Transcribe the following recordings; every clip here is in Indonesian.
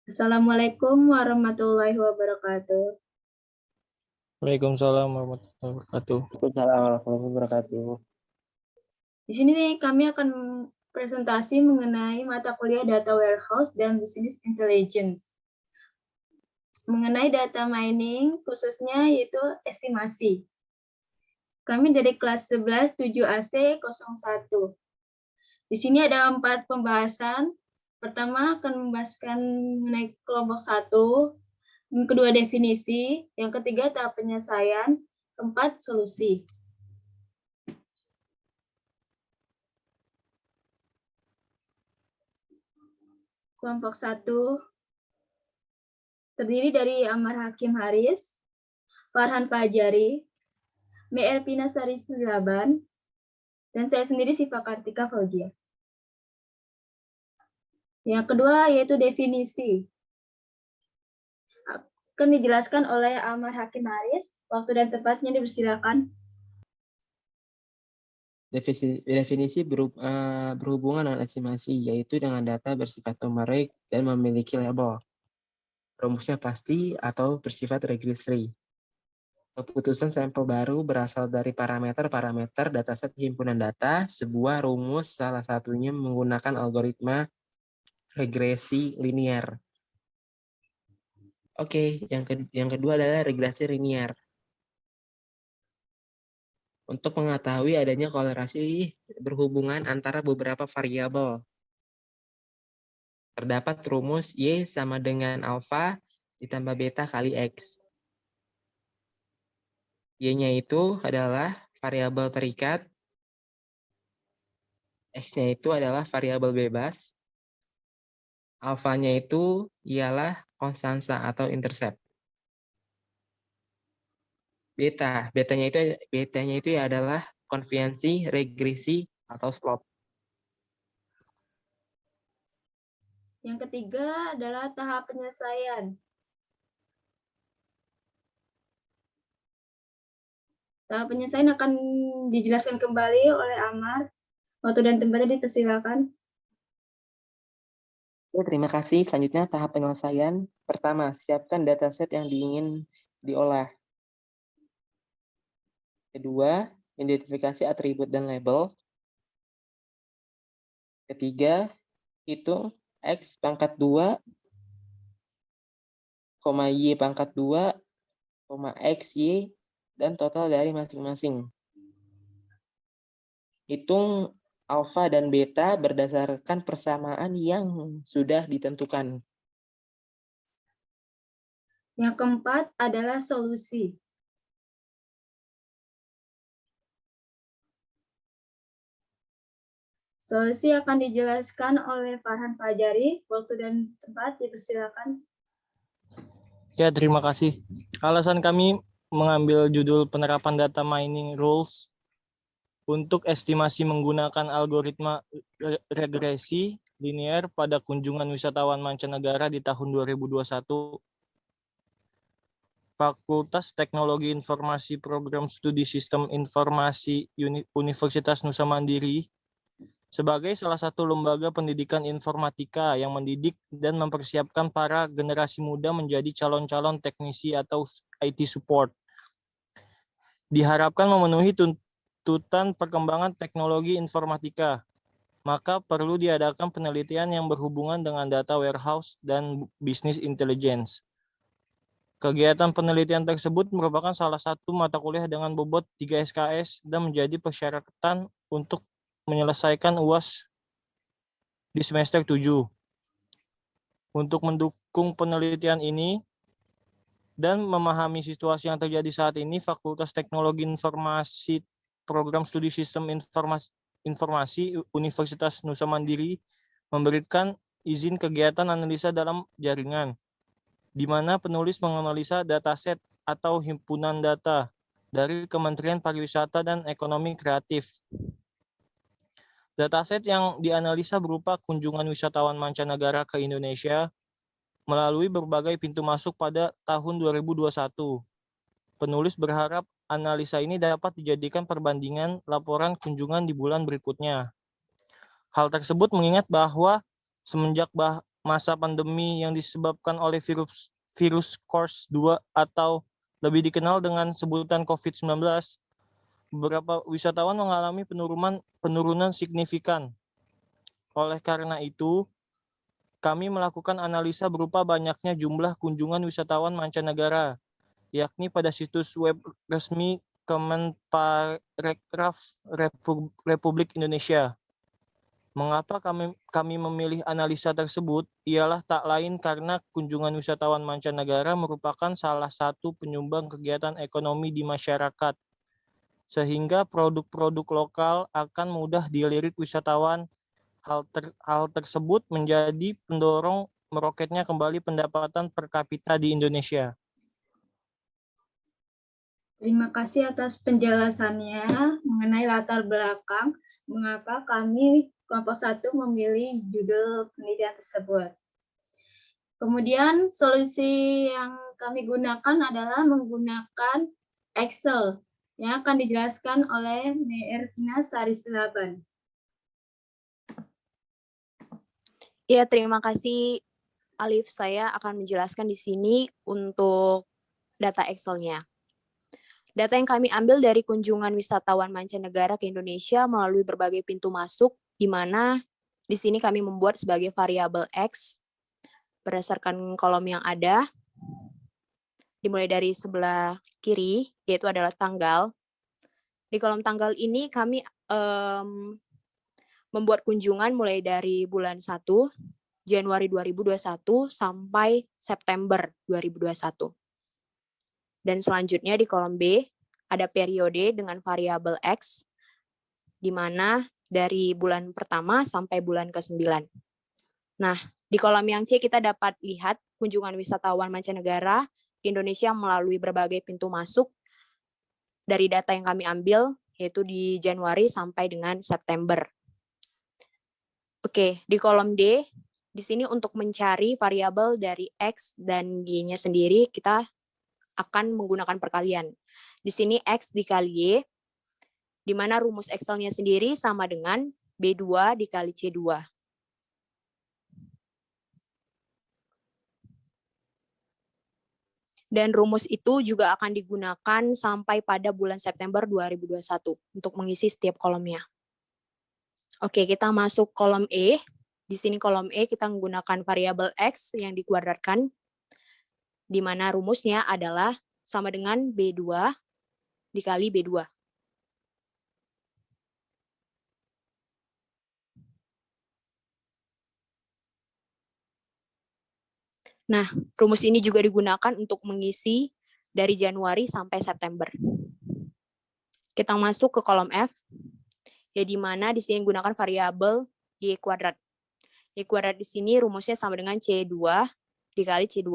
Assalamualaikum warahmatullahi wabarakatuh. Waalaikumsalam warahmatullahi wabarakatuh. Waalaikumsalam warahmatullahi wabarakatuh. Di sini nih kami akan presentasi mengenai mata kuliah Data Warehouse dan Business Intelligence. Mengenai data mining khususnya yaitu estimasi. Kami dari kelas 11 7AC 01. Di sini ada 4 pembahasan. Pertama akan membahaskan mengenai kelompok 1, yang kedua definisi, yang ketiga tahap penyelesaian, keempat solusi. Kelompok 1 terdiri dari Amar Hakim Haris, Farhan Fajari, Melvina Sari Silaban, dan saya sendiri Siva Kartika Fauzia. Yang kedua yaitu definisi. Akan dijelaskan oleh Amar Hakim Haris. Waktu dan tempatnya dipersilakan. Definisi berhubungan dengan estimasi, yaitu dengan data bersifat numerik dan memiliki label. Rumusnya pasti atau bersifat regresi. Keputusan sampel baru berasal dari parameter-parameter dataset himpunan data, sebuah rumus salah satunya menggunakan algoritma regresi linier. Oke, yang kedua adalah regresi linier. Untuk mengetahui adanya kolerasi berhubungan antara beberapa variabel. Terdapat rumus Y sama dengan alfa ditambah beta kali X. Y-nya itu adalah variabel terikat, X-nya itu adalah variabel bebas, alfanya itu ialah konstansa atau intercept. Betanya itu adalah konvensi, regresi, atau slope. Yang ketiga adalah tahap penyelesaian. Tahap penyelesaian akan dijelaskan kembali oleh Amar. Waktu dan tempatnya dipersilakan. Terima kasih. Selanjutnya tahap penyelesaian. Pertama, siapkan dataset yang diingin diolah. Kedua, identifikasi atribut dan label. Ketiga, hitung X pangkat 2, Y pangkat 2, X, Y, dan total dari masing-masing. Hitung alfa dan beta berdasarkan persamaan yang sudah ditentukan. Yang keempat adalah solusi. Solusi akan dijelaskan oleh Farhan Fajari. Waktu dan tempat dipersilakan. Ya, terima kasih. Alasan kami mengambil judul penerapan data mining rules untuk estimasi menggunakan algoritma regresi linear pada kunjungan wisatawan mancanegara di tahun 2021. Fakultas Teknologi Informasi Program Studi Sistem Informasi Universitas Nusa Mandiri sebagai salah satu lembaga pendidikan informatika yang mendidik dan mempersiapkan para generasi muda menjadi calon-calon teknisi atau IT support. Diharapkan memenuhi tuntutan perkembangan teknologi informatika, maka perlu diadakan penelitian yang berhubungan dengan data warehouse dan business intelligence. Kegiatan penelitian tersebut merupakan salah satu mata kuliah dengan bobot 3 SKS dan menjadi persyaratan untuk menyelesaikan UAS di semester 7. Untuk mendukung penelitian ini dan memahami situasi yang terjadi saat ini, Fakultas Teknologi Informasi Program Studi Sistem Informasi Universitas Nusa Mandiri memberikan izin kegiatan analisa dalam jaringan, di mana penulis menganalisa dataset atau himpunan data dari Kementerian Pariwisata dan Ekonomi Kreatif. Dataset yang dianalisa berupa kunjungan wisatawan mancanegara ke Indonesia melalui berbagai pintu masuk pada tahun 2021. Penulis berharap analisa ini dapat dijadikan perbandingan laporan kunjungan di bulan berikutnya. Hal tersebut mengingat bahwa semenjak masa pandemi yang disebabkan oleh virus SARS-2 atau lebih dikenal dengan sebutan COVID-19, beberapa wisatawan mengalami penurunan signifikan. Oleh karena itu, kami melakukan analisa berupa banyaknya jumlah kunjungan wisatawan mancanegara, yakni pada situs web resmi Kemenparekraf Republik Indonesia. Mengapa kami memilih analisa tersebut? Ialah tak lain karena kunjungan wisatawan mancanegara merupakan salah satu penyumbang kegiatan ekonomi di masyarakat, sehingga produk-produk lokal akan mudah dilirik wisatawan. Hal tersebut menjadi pendorong meroketnya kembali pendapatan per kapita di Indonesia. Terima kasih atas penjelasannya mengenai latar belakang mengapa kami kelompok 1 memilih judul penelitian tersebut. Kemudian solusi yang kami gunakan adalah menggunakan Excel yang akan dijelaskan oleh Ervina Sarislaban. Ya, terima kasih Alif. Saya akan menjelaskan di sini untuk data Excel-nya. Data yang kami ambil dari kunjungan wisatawan mancanegara ke Indonesia melalui berbagai pintu masuk, di mana di sini kami membuat sebagai variabel X berdasarkan kolom yang ada, dimulai dari sebelah kiri, yaitu adalah tanggal. Di kolom tanggal ini kami membuat kunjungan mulai dari bulan 1, Januari 2021, sampai September 2021. Dan selanjutnya di kolom B, ada periode dengan variabel X, di mana dari bulan pertama sampai bulan ke-9. Nah, di kolom yang C kita dapat lihat kunjungan wisatawan mancanegara ke Indonesia melalui berbagai pintu masuk dari data yang kami ambil, yaitu di Januari sampai dengan September. Oke, di kolom D, di sini untuk mencari variabel dari X dan Y-nya sendiri, kita akan menggunakan perkalian. Di sini X dikali Y, di mana rumus Excel-nya sendiri sama dengan B2 dikali C2. Dan rumus itu juga akan digunakan sampai pada bulan September 2021 untuk mengisi setiap kolomnya. Oke, kita masuk kolom E. Di sini kolom E kita menggunakan variabel X yang dikuadratkan, di mana rumusnya adalah sama dengan B2 dikali B2. Nah, rumus ini juga digunakan untuk mengisi dari Januari sampai September. Kita masuk ke kolom F, ya di mana di sini menggunakan variabel Y kuadrat. Y kuadrat di sini rumusnya sama dengan C2 dikali C2.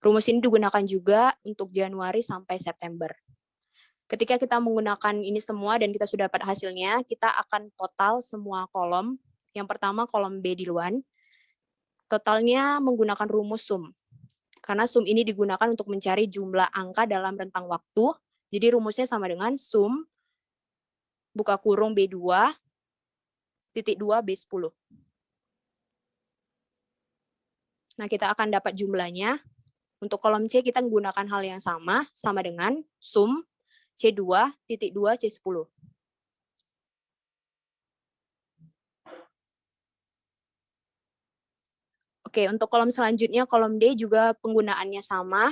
Rumus ini digunakan juga untuk Januari sampai September. Ketika kita menggunakan ini semua dan kita sudah dapat hasilnya, kita akan total semua kolom. Yang pertama kolom B duluan. Totalnya menggunakan rumus sum. Karena sum ini digunakan untuk mencari jumlah angka dalam rentang waktu. Jadi rumusnya sama dengan sum buka kurung B2 titik 2 B10. Nah, kita akan dapat jumlahnya. Untuk kolom C kita menggunakan hal yang sama dengan sum C2 titik 2 C10. Oke, untuk kolom selanjutnya, kolom D juga penggunaannya sama.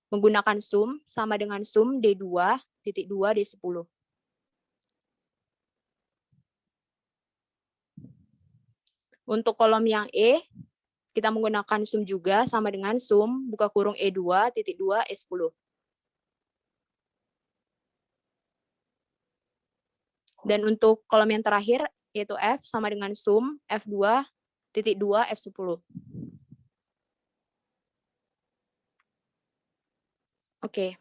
Menggunakan sum sama dengan sum D2 titik 2 D10. Untuk kolom yang E, kita menggunakan sum juga sama dengan sum buka kurung E2 titik 2 E10. Dan untuk kolom yang terakhir, yaitu F sama dengan sum F2 titik 2 F10. Oke.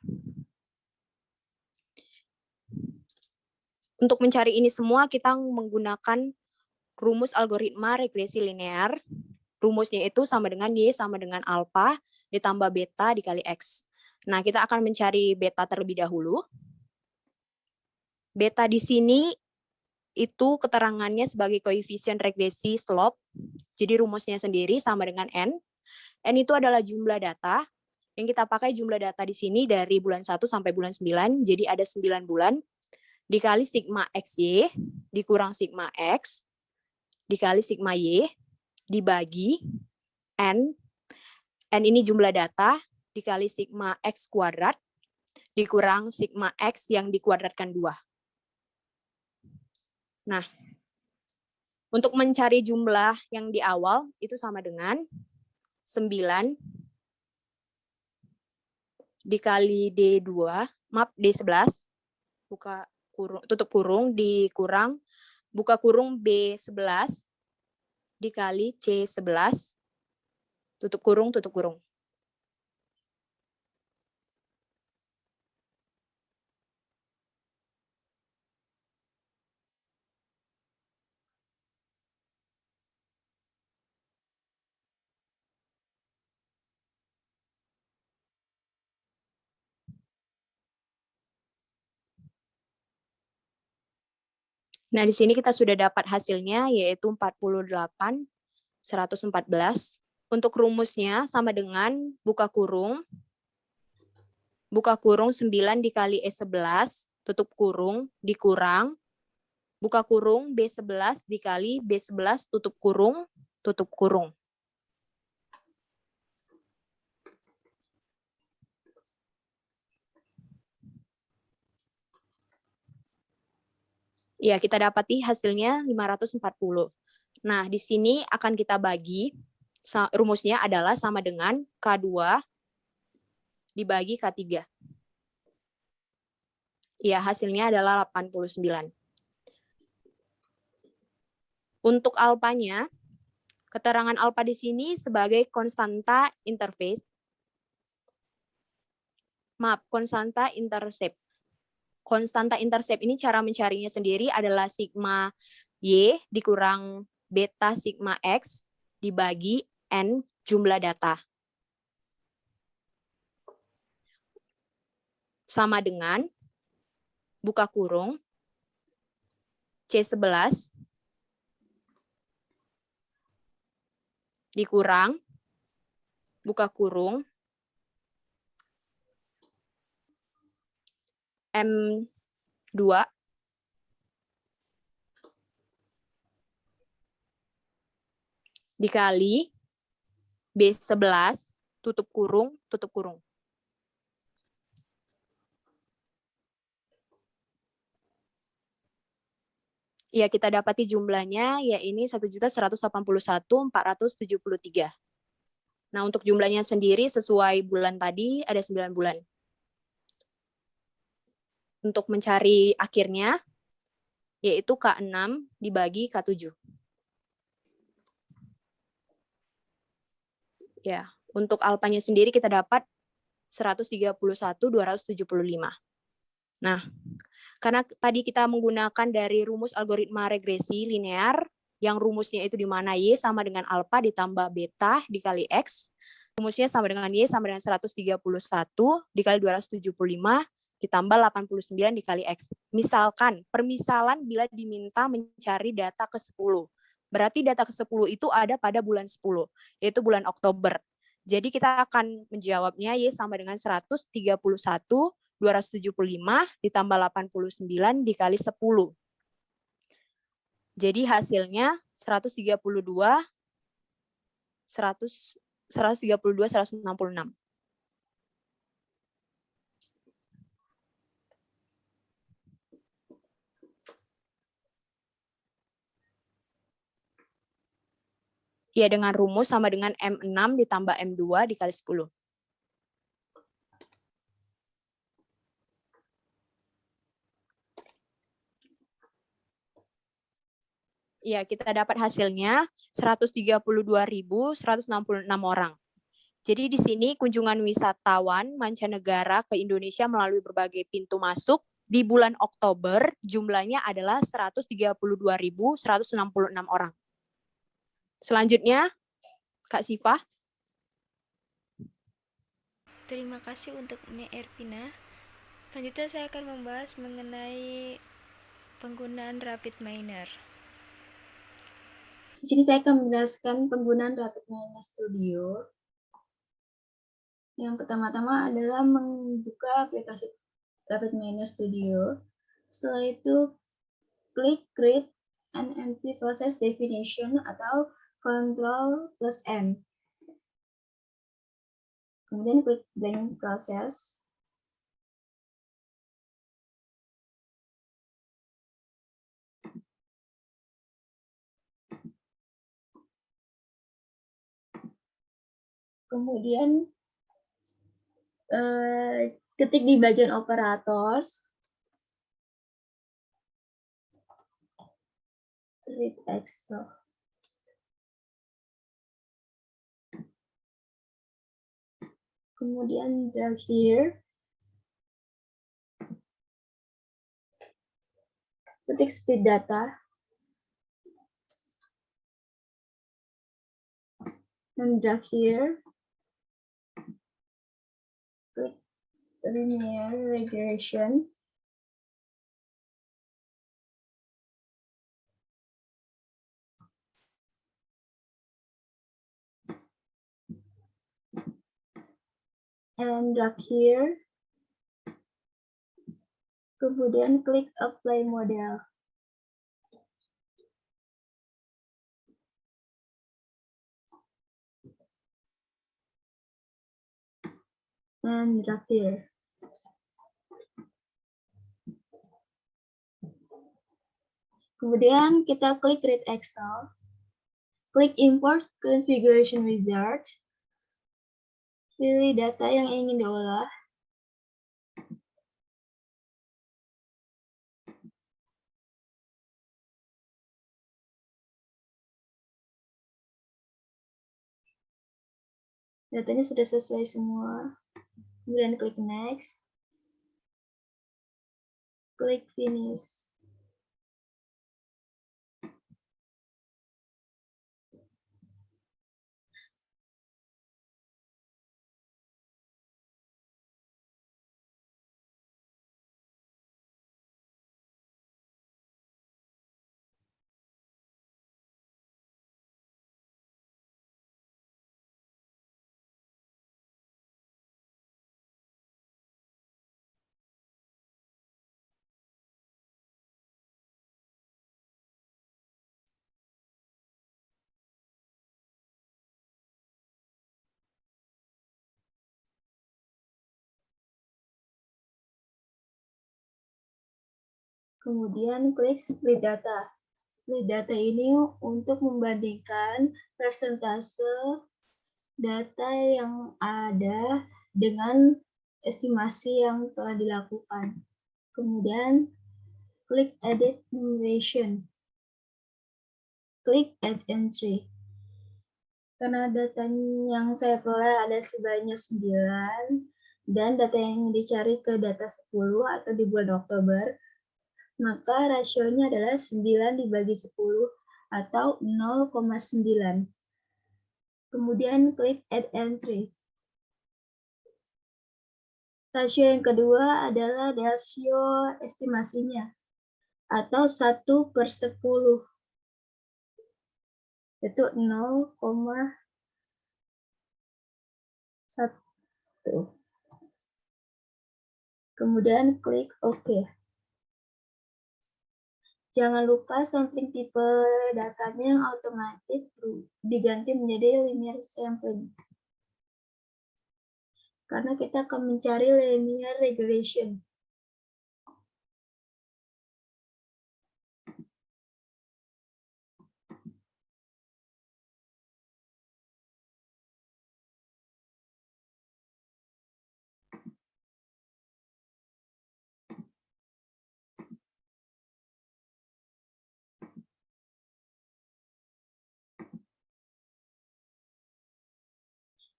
Untuk mencari ini semua, kita menggunakan rumus algoritma regresi linear. Rumusnya itu sama dengan Y sama dengan alpha ditambah beta dikali X. Nah, kita akan mencari beta terlebih dahulu. Beta di sini itu keterangannya sebagai koefisien regresi slope. Jadi rumusnya sendiri sama dengan N. N itu adalah jumlah data. Yang kita pakai jumlah data di sini dari bulan 1 sampai bulan 9. Jadi ada 9 bulan. Dikali sigma XY, dikurang sigma X, dikali sigma Y, dibagi N. N ini jumlah data, dikali sigma X kuadrat, dikurang sigma X yang dikuadratkan 2. Nah, untuk mencari jumlah yang di awal itu sama dengan 9 dikali D2, maaf D11, tutup kurung, dikurang, buka kurung B11, dikali C11, tutup kurung, tutup kurung. Nah, di sini kita sudah dapat hasilnya, yaitu 48, 114. Untuk rumusnya sama dengan buka kurung 9 dikali E11, tutup kurung, dikurang, buka kurung B11 dikali B11, tutup kurung, tutup kurung. Ya, kita dapati hasilnya 540. Nah, di sini akan kita bagi, rumusnya adalah sama dengan K2 dibagi K3. Ya, hasilnya adalah 89. Untuk alfanya, keterangan alfa di sini sebagai konstanta interface. Maaf, konstanta intercept. Konstanta intercept ini cara mencarinya sendiri adalah sigma Y dikurang beta sigma X dibagi N jumlah data. Sama dengan buka kurung C11 dikurang buka kurung M2 dikali B11 tutup kurung, tutup kurung. Ya, kita dapati jumlahnya, ya ini 1.181.473. Nah, untuk jumlahnya sendiri sesuai bulan tadi ada 9 bulan. Untuk mencari akhirnya, yaitu K6 dibagi K7. Ya, untuk alfanya sendiri kita dapat 131.275. Nah, karena tadi kita menggunakan dari rumus algoritma regresi linear, yang rumusnya itu di mana Y sama dengan alfa ditambah beta dikali X. Rumusnya sama dengan Y sama dengan 131 dikali 275 ditambah 89 dikali X. Misalkan, permisalan bila diminta mencari data ke-10. Berarti data ke-10 itu ada pada bulan 10, yaitu bulan Oktober. Jadi kita akan menjawabnya Y sama dengan 131 275 ditambah 89 dikali 10. Jadi hasilnya 132 166. Ya, dengan rumus sama dengan M6 ditambah M2 dikali 10. Ya, kita dapat hasilnya 132.166 orang. Jadi di sini kunjungan wisatawan mancanegara ke Indonesia melalui berbagai pintu masuk di bulan Oktober jumlahnya adalah 132.166 orang. Selanjutnya, Kak Sifah. Terima kasih untuk Nia Ervina. Selanjutnya saya akan membahas mengenai Penggunaan RapidMiner. Di sini saya akan menjelaskan penggunaan RapidMiner Studio. Yang pertama-tama adalah membuka aplikasi RapidMiner Studio. Setelah itu, klik Create an Empty Process Definition atau Ctrl+N. Kemudian klik Blank Process. Kemudian ketik di bagian operators, read Excel. Kemudian drag here, ketik speed data, dan drag here, klik linear regression, and drag here, kemudian klik apply model. And drag here. Kemudian kita klik Create Excel, klik Import Configuration Wizard, pilih data yang ingin diolah, datanya sudah sesuai semua, kemudian klik Next, klik Finish. Kemudian klik Split Data. Split Data ini untuk membandingkan persentase data yang ada dengan estimasi yang telah dilakukan. Kemudian klik Edit Numeration. Klik Add Entry. Karena data yang saya peroleh ada sebanyak 9 dan data yang dicari ke data 10 atau di bulan Oktober, maka rasionya adalah 9 dibagi 10 atau 0,9. Kemudian klik Add Entry. Rasio yang kedua adalah rasio estimasinya atau 1/10. Itu 0,1. Kemudian klik OK. Jangan lupa sampling tipe datanya yang otomatis diganti menjadi linear sampling. Karena kita akan mencari linear regression.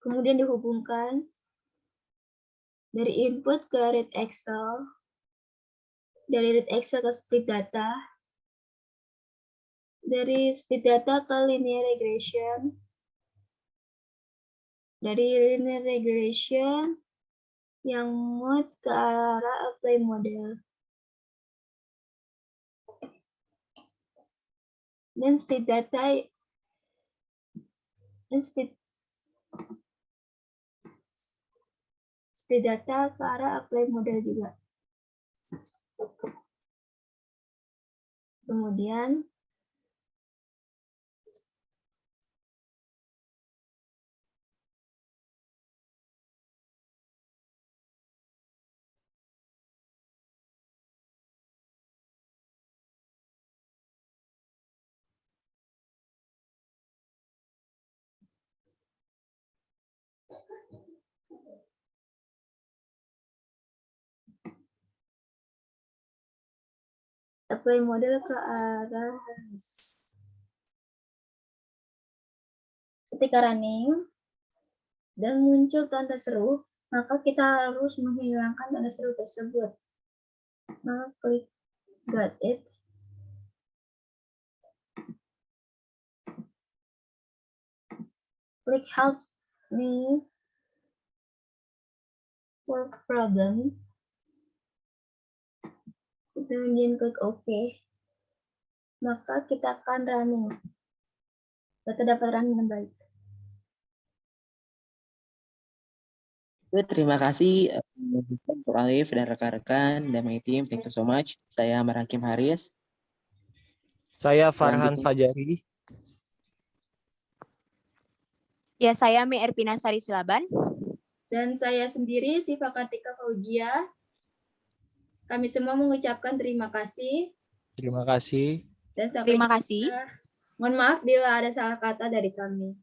Kemudian dihubungkan dari input ke read Excel, dari read Excel ke split data, dari split data ke linear regression, dari linear regression yang mode ke arah apply model. Dan speed data ke arah apply model juga. Kemudian apply model ke arah ketika running dan muncul tanda seru, maka kita harus menghilangkan tanda seru tersebut. Maka klik got it. Klik help me work problem. Kemudian klik OK. Maka kita akan running. Data dapat running dengan baik. Terima kasih untuk Alif dan rekan-rekan dan my team. Thank you so much. Saya Amar Hakim Haris. Saya Farhan Selanjutnya. Fajari. Ya, saya Me Erpinasari Silaban. Dan saya sendiri, Siva Kartika Fauzia. Kami semua mengucapkan terima kasih. Terima kasih. Dan sampai Terima kasih. jumpa. Mohon maaf bila ada salah kata dari kami.